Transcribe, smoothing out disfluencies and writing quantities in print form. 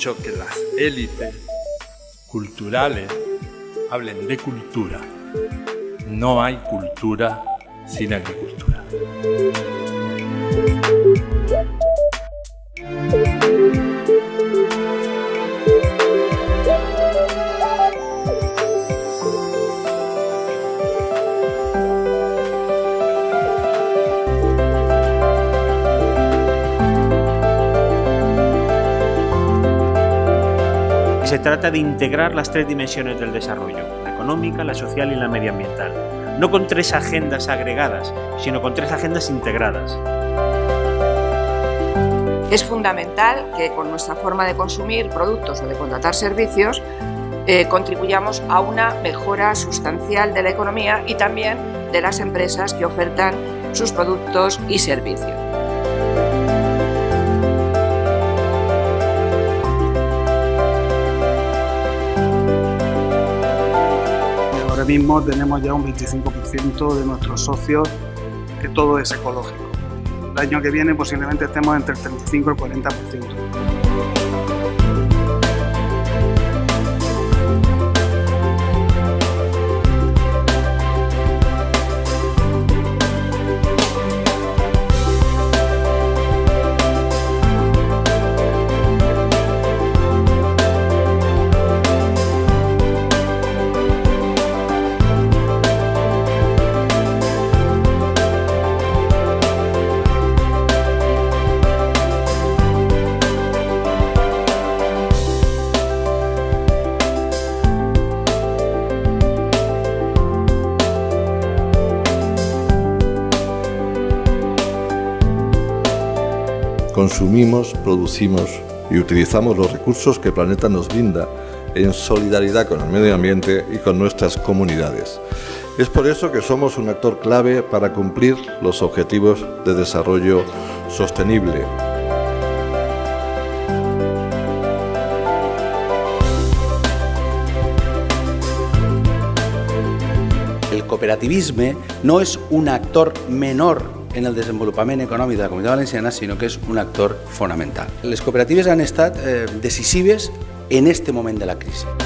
hecho que las élites culturales hablen de cultura. No hay cultura sin agricultura. Se trata de integrar las tres dimensiones del desarrollo, la económica, la social y la medioambiental, no con tres agendas agregadas, sino con tres agendas integradas. Es fundamental que con nuestra forma de consumir productos o de contratar servicios contribuyamos a una mejora sustancial de la economía y también de las empresas que ofertan sus productos y servicios. Ahora mismo tenemos ya un 25% de nuestros socios que todo es ecológico. El año que viene posiblemente estemos entre el 35 y el 40%. Consumimos, producimos y utilizamos los recursos que el planeta nos brinda en solidaridad con el medio ambiente y con nuestras comunidades. Es por eso que somos un actor clave para cumplir los objetivos de desarrollo sostenible. El cooperativisme no és un actor menor en el desenvolupament econòmic de la Comunitat Valenciana, sinó que és un actor fonamental. Les cooperatives han estat decisives en este moment de la crisi.